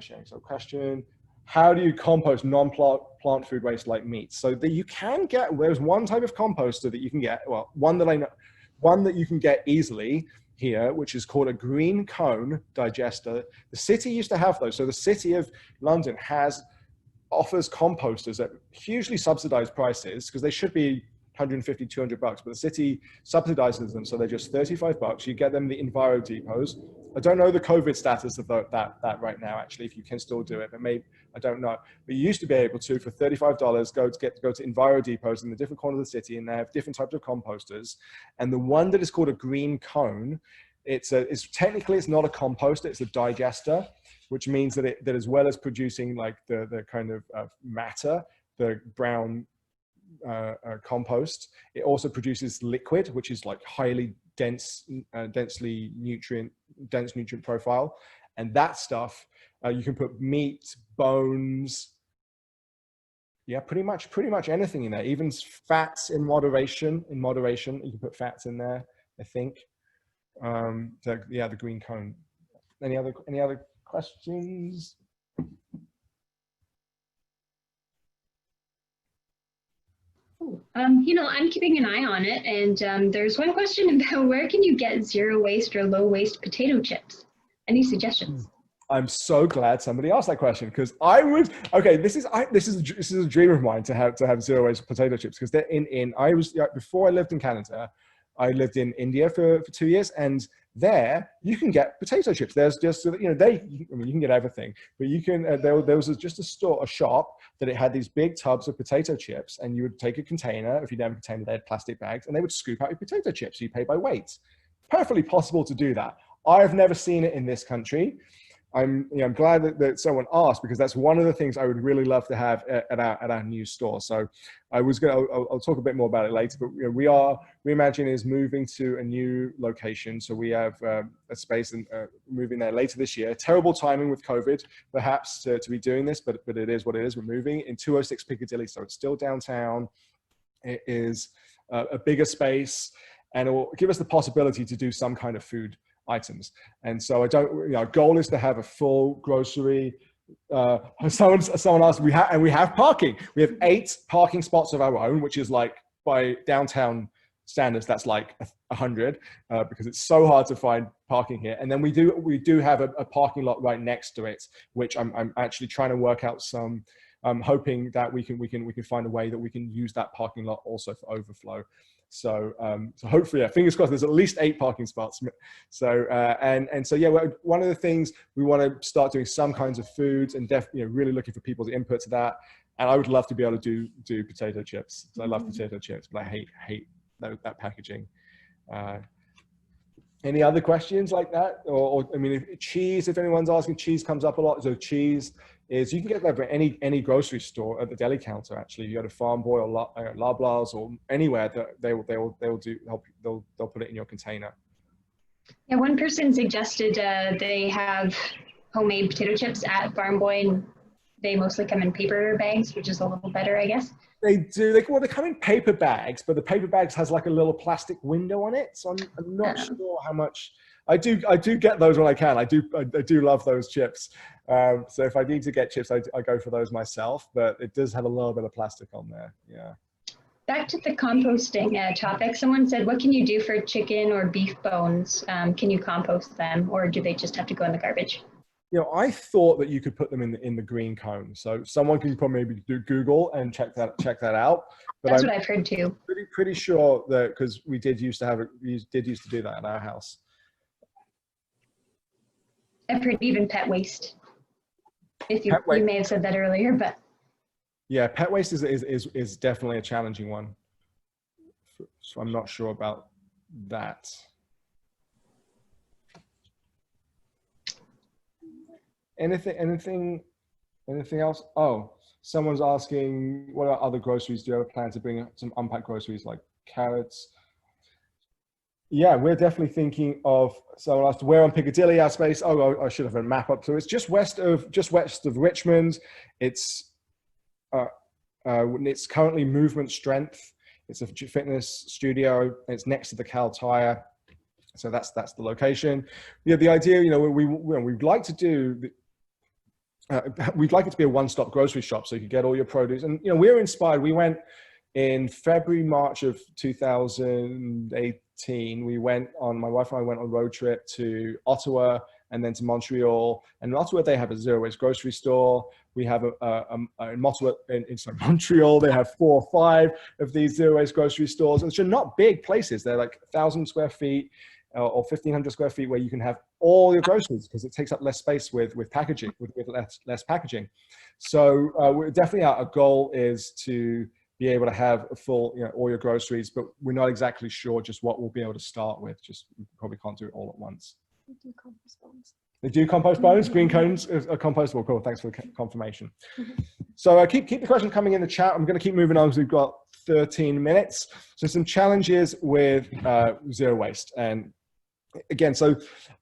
Speaker 2: Sharing. So question: how do you compost non-plant food waste like meat? So that you can get, there's one type of composter that you can get. Well, one that you can get easily here, which is called a green cone digester. The city used to have those. So the city of London offers composters at hugely subsidized prices, because they should be 150, 200 bucks, but the city subsidizes them. So they're just 35 bucks. You get them in the Enviro depots. I don't know the COVID status of that right now, actually, if you can still do it, but maybe, I don't know. But you used to be able to, for $35, go to Enviro depots in the different corners of the city, and they have different types of composters. And the one that is called a green cone, it's technically, it's not a composter, it's a digester, which means that as well as producing like the kind of matter, the brown compost, it also produces liquid, which is like highly dense nutrient profile. And that stuff, you can put meat, bones, yeah, pretty much anything in there, even fats in moderation. You can put fats in there, I think. So yeah, the green cone. Any other questions?
Speaker 1: I'm keeping an eye on it, and there's one question about where can you get zero waste or low waste potato chips? Any suggestions?
Speaker 2: I'm so glad somebody asked that question, because this is a dream of mine to have zero waste potato chips, because they're before I lived in Canada, I lived in India for 2 years, and there you can get potato chips. There's just, you can get everything, but you can, there was just a shop that it had these big tubs of potato chips, and you would take a container. If you didn't have a container, they had plastic bags, and they would scoop out your potato chips. So you pay by weight. Perfectly possible to do that. I've never seen it in this country. I'm glad that someone asked, because that's one of the things I would really love to have at our new store. So I'll talk a bit more about it later, but Reimagine is moving to a new location. So we have a space and moving there later this year. Terrible timing with COVID, perhaps, to be doing this, but it is what it is. We're moving in 206 Piccadilly, so it's still downtown. It is a bigger space, and it will give us the possibility to do some kind of food items. And so our goal is to have a full grocery. Someone asked, we have parking. We have 8 parking spots of our own, which is like, by downtown standards, that's like 100, because it's so hard to find parking here. And then we do have a parking lot right next to it, which I'm actually trying to work out some. I'm hoping that we can find a way that we can use that parking lot also for overflow. So hopefully, yeah, fingers crossed, there's at least 8 parking spots. So so yeah, one of the things we want to start doing some kinds of foods, and really looking for people's input to that. And I would love to be able to do potato chips. So I love potato chips, but I hate that packaging. Any other questions like that? Or I mean, cheese, if anyone's asking, cheese comes up a lot. So cheese is, you can get that at any grocery store at the deli counter. Actually, you go to Farm Boy or Loblaws or anywhere, that they'll put it in your container.
Speaker 1: Yeah, one person suggested they have homemade potato chips at Farm Boy, and they mostly come in paper bags, which is a little better, I guess.
Speaker 2: They do. They come in paper bags, but the paper bags has like a little plastic window on it. So I'm not sure how much. I do get those when I can. I do love those chips. So if I need to get chips, I go for those myself. But it does have a little bit of plastic on there. Yeah.
Speaker 1: Back to the composting topic. Someone said, "What can you do for chicken or beef bones? Can you compost them, or do they just have to go in the garbage?"
Speaker 2: I thought that you could put them in the green cone. So someone can probably maybe do Google and check that out. But
Speaker 1: that's what I've heard too.
Speaker 2: Pretty sure that, because we did used to do that at our house.
Speaker 1: I've heard even pet waste. You may have said that earlier, but
Speaker 2: yeah, pet waste is definitely a challenging one. So I'm not sure about that. Anything else? Oh, someone's asking, what are other groceries? Do you have a plan to bring some unpacked groceries like carrots? Yeah, we're definitely thinking of, someone asked where on Piccadilly our space. Oh, I should have a map up. So it's just west of Richmond. It's currently Movement Strength. It's a fitness studio. It's next to the Cal Tire. So that's the location. Yeah, the idea, we'd like to do, we'd like it to be a one-stop grocery shop so you can get all your produce. And, we're inspired. We went in February, March of 2018. My wife and I went on a road trip to Ottawa and then to Montreal. And in Ottawa, they have a zero-waste grocery store. We have in Montreal, they have 4 or 5 of these zero-waste grocery stores. And they're not big places. They're like 1,000 square feet or 1,500 square feet where you can have all your groceries because it takes up less space with packaging, with less packaging. So we're definitely, our goal is to be able to have a full, all your groceries, but we're not exactly sure just what we'll be able to start with. Just we probably can't do it all at once.
Speaker 3: They do compost bones.
Speaker 2: They do compost bones. Green cones are compostable. Cool. Thanks for the confirmation. So keep the question coming in the chat. I'm going to keep moving on because we've got 13 minutes. So some challenges with zero waste. And again, so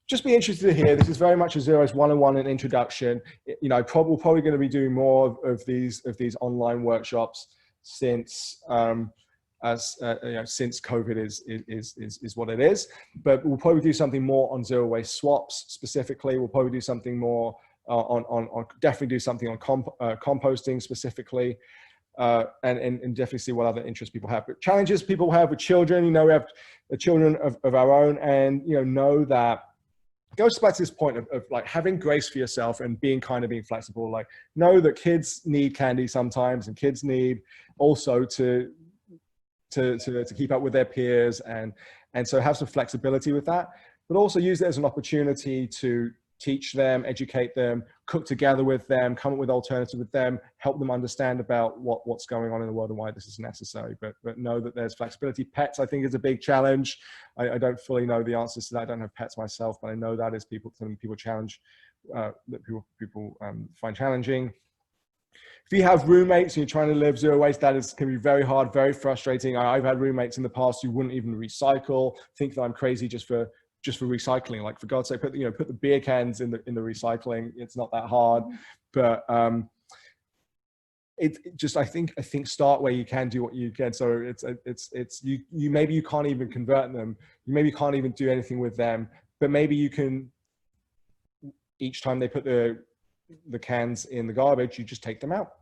Speaker 2: just be interested to hear. This is very much a zero waste 101 and introduction. We're probably going to be doing more of these online workshops since since COVID is what it is. But we'll probably do something more on zero waste swaps specifically. We'll probably do something more definitely do something on composting specifically, and definitely see what other interests people have. But challenges people have with children, we have children of our own, and know that it goes back to this point of like having grace for yourself and being being flexible. Like know that kids need candy sometimes, and kids need also to keep up with their peers, and so have some flexibility with that, but also use it as an opportunity to teach them, educate them, cook together with them, come up with alternatives with them, help them understand about what's going on in the world and why this is necessary. But know that there's flexibility. Pets, I think, is a big challenge. I don't fully know the answers to that. I don't have pets myself, but I know that is something people challenge, that people find challenging. If you have roommates and you're trying to live zero waste, can be very hard, very frustrating. I've had roommates in the past who wouldn't even recycle, think that I'm crazy just for recycling. Like, for God's sake, put the beer cans in the recycling. It's not that hard. But I think start where you can, do what you can. So you maybe you can't even convert them. You maybe can't even do anything with them, but maybe you can, each time they put the cans in the garbage, you just take them out,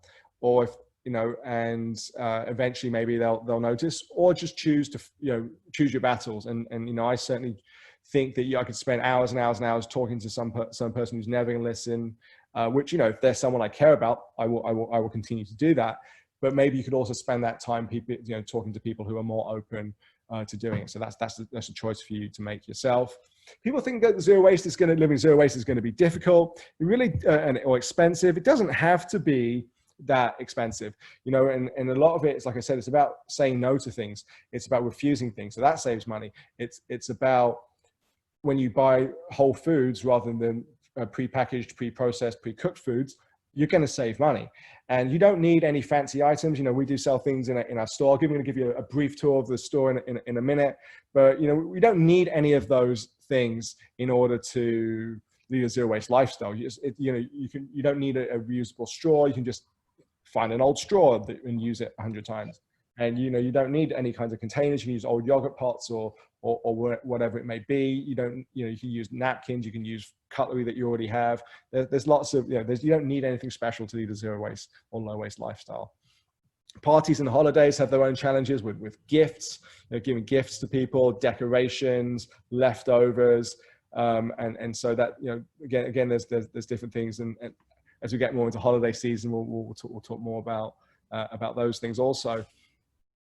Speaker 2: or eventually maybe they'll notice, or just choose your battles. And I certainly think that I could spend hours and hours and hours talking to some person who's never going to listen, which, if there's someone I care about, I will continue to do that. But maybe you could also spend that time talking to people who are more open to doing it. So that's a choice for you to make yourself. People think that living zero waste is going to be difficult, or expensive. It doesn't have to be that expensive, and a lot of it is, like I said, it's about saying no to things. It's about refusing things. So that saves money. It's about when you buy whole foods rather than pre-packaged, pre-processed, pre-cooked foods, you're going to save money. And you don't need any fancy items. We do sell things in our store. I'm going to give you a brief tour of the store in a minute, but we don't need any of those things in order to lead a zero waste lifestyle. You don't need a reusable straw. You can just find an old straw and use it 100 times. And you don't need any kinds of containers. You can use old yogurt pots or whatever it may be. You can use napkins. You can use cutlery that you already have. There's lots of, you don't need anything special to lead a zero waste or low waste lifestyle. Parties and holidays have their own challenges with gifts, giving gifts to people, decorations, leftovers. And so that, again, there's different things. And as we get more into holiday season, we'll talk more about those things also.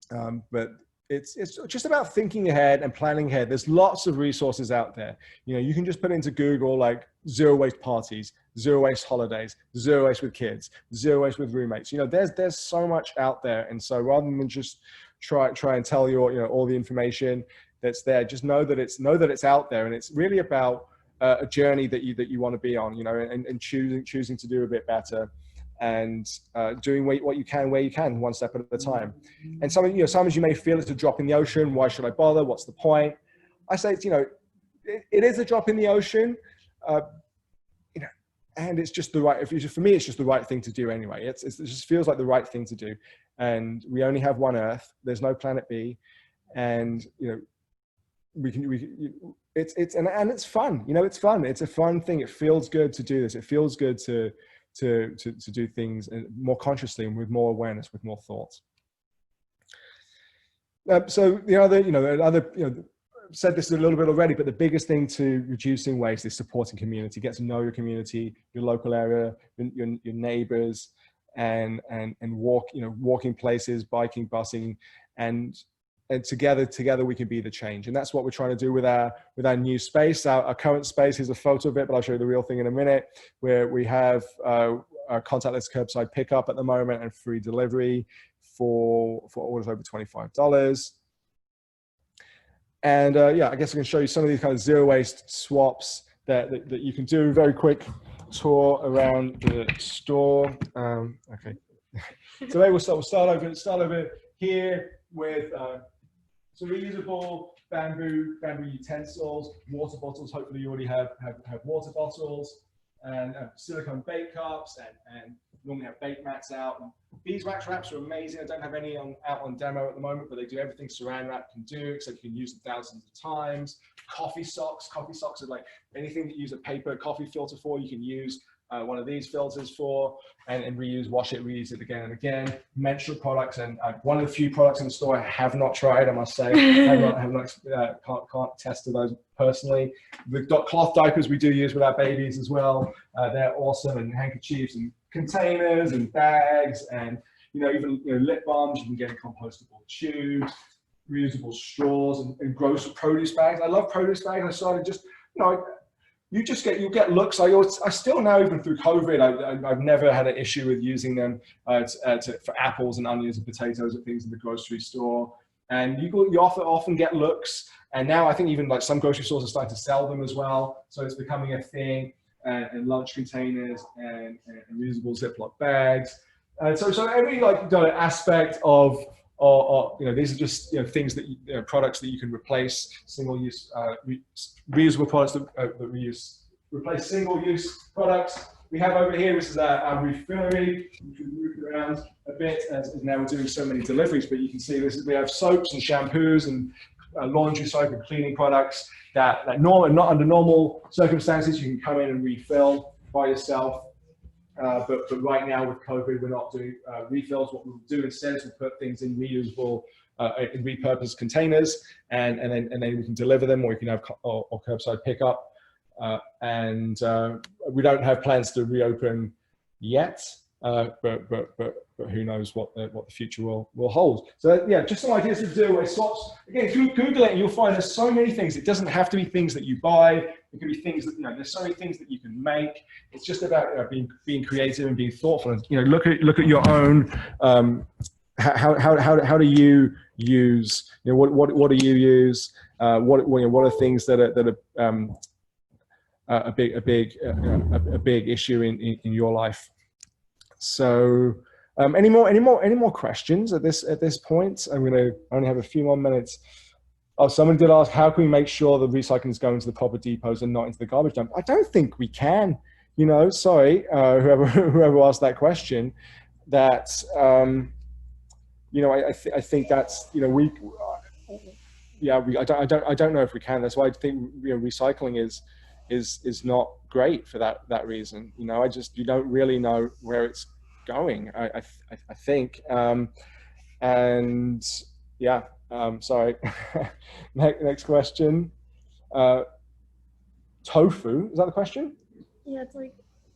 Speaker 2: But it's just about thinking ahead and planning ahead. There's lots of resources out there. You can just put into Google like zero waste parties, zero waste holidays, zero waste with kids, zero waste with roommates. There's so much out there. And so rather than just try and tell you all the information that's there, just know that it's out there. And it's really about a journey that you want to be on, and choosing to do a bit better, and doing what you can where you can, one step at a time. And sometimes you may feel it's a drop in the ocean. Why should I bother? What's the point? I say, it is a drop in the ocean, and it's just the right. For me, it's just the right thing to do anyway. It just feels like the right thing to do. And we only have one Earth. There's no planet B, and it's fun. It's fun. It's a fun thing. It feels good to do this. It feels good to do things more consciously and with more awareness, with more thoughts. So the other, said this a little bit already, but the biggest thing to reducing waste is supporting community. Get to know your community, your local area, your neighbors, and walking places, biking, busing, and together we can be the change. And that's what we're trying to do with our new space. Our current space, here's a photo of it, but I'll show you the real thing in a minute, where we have contactless curbside pickup at the moment and free delivery for orders over $25. And I guess I can show you some of these kind of zero waste swaps that you can do. Very quick tour around the store. Okay, so maybe we'll start over here with some reusable bamboo utensils, water bottles. Hopefully you already have water bottles, and silicone bake cups, and normally have bake mats out. And beeswax wraps are amazing. I don't have any out on demo at the moment, but they do everything saran wrap can do, except you can use them thousands of times. Coffee socks are like anything that you use a paper coffee filter for, you can use one of these filters for, and reuse it again and again. Menstrual products, and one of the few products in the store I have not tried, I must say. Can't attest to those personally. The cloth diapers we do use with our babies as well. They're awesome, and handkerchiefs and containers and bags, and even lip balms you can get in compostable tubes, reusable straws, and gross produce bags. I love produce bags. I started just you'll get looks. I still now, even through COVID, I've never had an issue with using them for apples and onions and potatoes and things in the grocery store. And you often get looks. And now I think even like some grocery stores are starting to sell them as well. So it's becoming a thing. And lunch containers and reusable Ziploc bags. So every aspect of these are just things that products that you can replace single-use reusable products that replace single-use products. We have over here, this is our refillery, which we moved around a bit as now we're doing so many deliveries, but you can see we have soaps and shampoos and laundry soap and cleaning products that not under normal circumstances you can come in and refill by yourself. But right now with COVID, we're not doing refills. What we'll do instead is we'll put things in reusable, in repurposed containers, and then we can deliver them, or you can have or curbside pickup. And we don't have plans to reopen yet, but who knows what the future will hold. So just some ideas to do away swaps. Again, if you Google it, you'll find there's so many things. It doesn't have to be things that you buy. It can be things that there's so many things that you can make. It's just about being creative and being thoughtful. And look at your own. How do you use? What do you use? What are things that are a big issue in your life? So any more questions at this point? I'm going to only have a few more minutes. Oh, someone did ask, how can we make sure the recycling is going to the proper depots and not into the garbage dump? I don't think we can. Sorry, whoever asked that question. That I think that's I don't know if we can. That's why I think recycling is not great for that reason. You don't really know where it's going. I think, sorry. Next question. Tofu, is that the question?
Speaker 3: Yeah, it's like,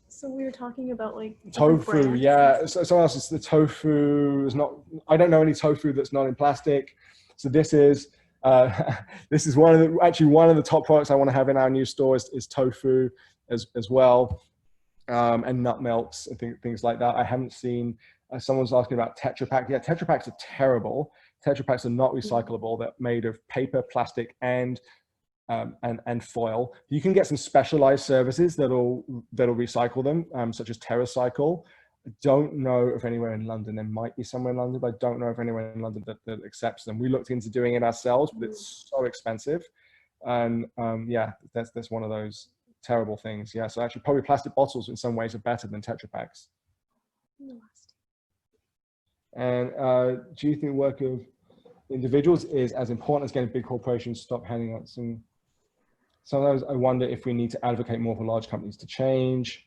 Speaker 3: so we were talking about like
Speaker 2: tofu. Yeah, so someone else is the tofu is not. I don't know any tofu that's not in plastic. So this is one of the top products I want to have in our new store is tofu as well, and nut melts and things like that. I haven't seen. Someone's asking about Tetra Pak. Yeah, Tetra Paks are terrible. Tetra Paks are not recyclable. They're made of paper, plastic, and and foil. You can get some specialized services that'll recycle them, such as TerraCycle. I don't know if anywhere in London. There might be somewhere in London, but I don't know if anywhere in London that accepts them. We looked into doing it ourselves, but it's so expensive. And yeah, that's one of those terrible things. Yeah, so actually probably plastic bottles in some ways are better than Tetra Paks. And do you think work of individuals is as important as getting big corporations to stop handing out some? Sometimes I wonder if we need to advocate more for large companies to change.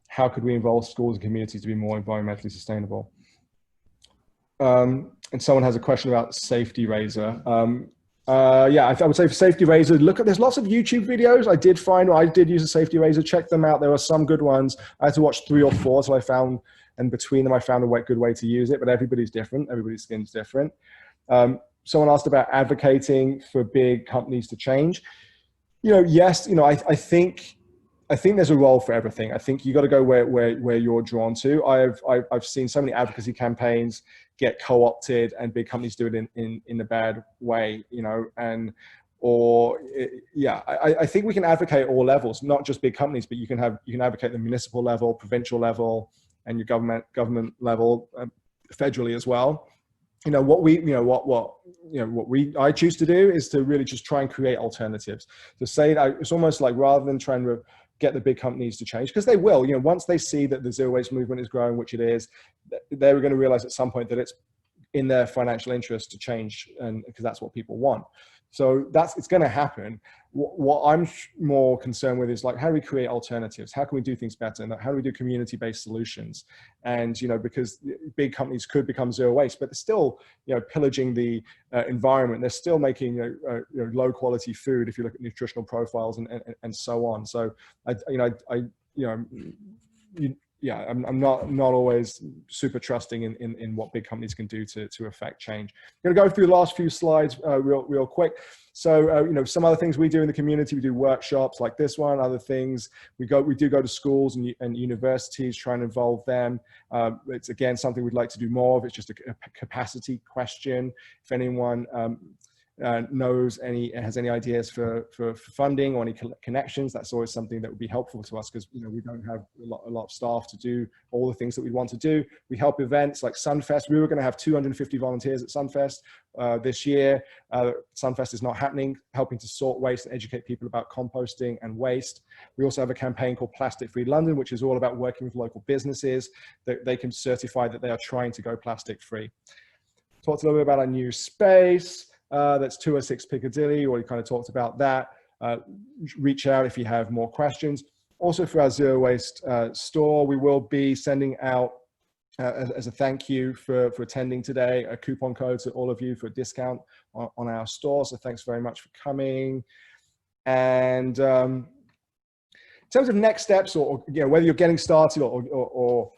Speaker 2: How could we involve schools and communities to be more environmentally sustainable? And someone has a question about Safety Razor. Yeah, I would say for Safety Razor, there's lots of YouTube videos. I did use a Safety Razor, check them out. There were some good ones. I had to watch 3 or 4 till I found, and between them I found a good way to use it, but everybody's different. Everybody's skin's different. Someone asked about advocating for big companies to change. Yes, I think there's a role for everything. I think you got to go where you're drawn to. I've seen so many advocacy campaigns get co-opted, and big companies do it in a bad way, I think we can advocate at all levels, not just big companies, but you can advocate at the municipal level, provincial level, and your government level, federally as well. I choose to do is to really just try and create alternatives. To say that it's almost like, rather than trying to get the big companies to change, because they will, once they see that the zero waste movement is growing, which it is, they're going to realize at some point that it's in their financial interest to change, and because that's what people want. So it's going to happen. What I'm more concerned with is, like, how do we create alternatives? How can we do things better? And how do we do community-based solutions? And, because big companies could become zero waste, but they're still, pillaging the environment. They're still making, low quality food if you look at nutritional profiles and so on. So I'm not always super trusting in what big companies can do to affect change. I'm going to go through the last few slides real quick. So, some other things we do in the community, we do workshops like this one, other things. We do go to schools and universities, try and involve them. It's, again, something we'd like to do more of. It's just a capacity question. If anyone has any ideas for funding or any connections, that's always something that would be helpful to us, because we don't have a lot of staff to do all the things that we want to do. We help events like Sunfest. We were going to have 250 volunteers at Sunfest this year. Sunfest is not happening, helping to sort waste and educate people about composting and waste. We also have a campaign called Plastic Free London, which is all about working with local businesses that they can certify that they are trying to go plastic free. Talked a little bit about our new space. That's 206 Piccadilly. Already kind of talked about that. Reach out if you have more questions. Also, for our zero waste store, we will be sending out, as a thank you for attending today, a coupon code to all of you for a discount on our store. So thanks very much for coming. And in terms of next steps, or whether you're getting started or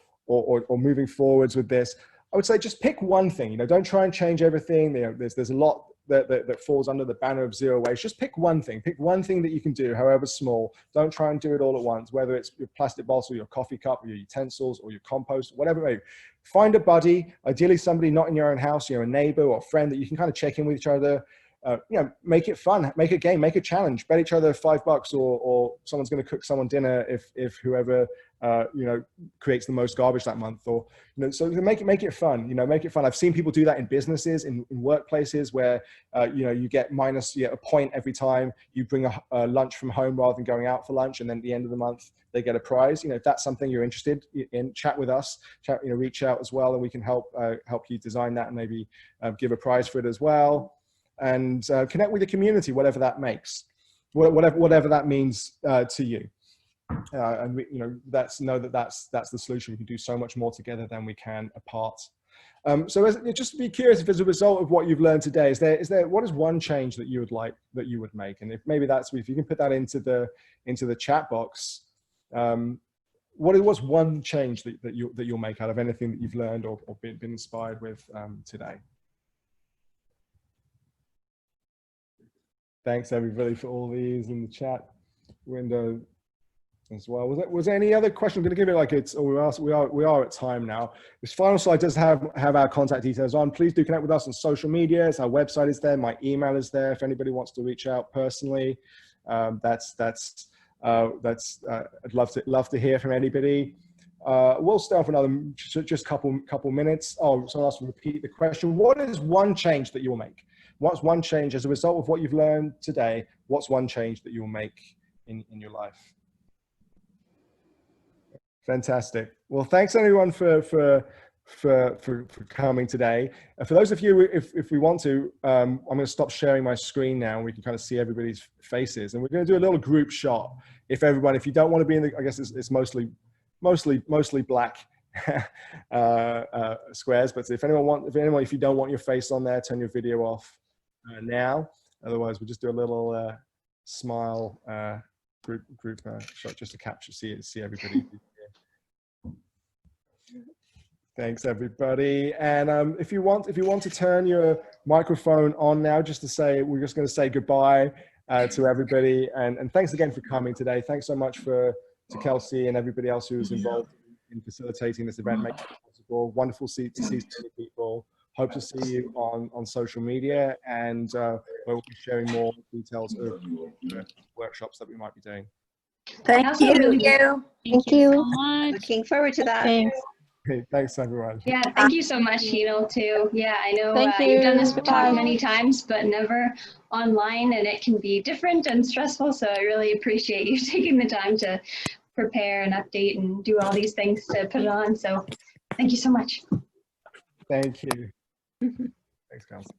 Speaker 2: moving forwards with this, I would say just pick one thing. Don't try and change everything. There's a lot that falls under the banner of zero waste. Just pick one thing. Pick one thing that you can do, however small. Don't try and do it all at once, whether it's your plastic bottle, your coffee cup, or your utensils, or your compost, whatever it may be. Find a buddy, ideally somebody not in your own house, a neighbor or a friend that you can kind of check in with each other. Make it fun, make a game, make a challenge, bet each other $5 or someone's going to cook someone dinner if whoever creates the most garbage that month, or so make it fun. Make it fun. I've seen people do that in businesses, in workplaces, where you get minus a point every time you bring a lunch from home rather than going out for lunch, and then at the end of the month they get a prize. If that's something you're interested in, chat with us. Reach out as well, and we can help you design that and maybe give a prize for it as well. And connect with the community, whatever that makes, whatever that means to you. And that's the solution. We can do so much more together than we can apart. So just to be curious, if as a result of what you've learned today, is there what is one change that you would make? And if maybe if you can put that into the chat box, what's one change that you'll make out of anything that you've learned or been inspired with today? Thanks everybody for all these in the chat window. as well. Was there any other question? I'm going to give it like it's, or we are at time now. This final slide does have our contact details on. Please do connect with us on social media. Our website is there. My email is there. If anybody wants to reach out personally, I'd love to hear from anybody. We'll stay on for another just couple minutes. Oh, so I'll ask to repeat the question. What is one change that you will make? What's one change as a result of what you've learned today? What's one change that you will make in your life? Fantastic. Well, thanks everyone for coming today. For those of you, if we want to, I'm going to stop sharing my screen now. And we can kind of see everybody's faces, and we're going to do a little group shot. If you don't want to be in the, I guess it's mostly black squares. But if you don't want your face on there, turn your video off now. Otherwise, we'll just do a little smile group shot just to see everybody. Thanks everybody. And if you want to turn your microphone on now, just to say, we're just going to say goodbye to everybody. And thanks again for coming today. Thanks so much to Kelsey and everybody else who was involved in facilitating this event, making it possible. Wonderful to see so many people. Hope to see you on social media, and we'll be sharing more details of the workshops that we might be doing.
Speaker 4: Thank you.
Speaker 5: Thank you
Speaker 4: So much. Looking forward to that.
Speaker 3: Thanks.
Speaker 2: Okay, thanks everyone.
Speaker 1: Yeah, thank you so much, Heenal, too. Yeah, I know
Speaker 3: Thank
Speaker 1: you've done
Speaker 3: you.
Speaker 1: this talk many times, but never online, and it can be different and stressful. So I really appreciate you taking the time to prepare and update and do all these things to put it on. So thank you so much.
Speaker 2: Thank you. Thanks, Kelsey.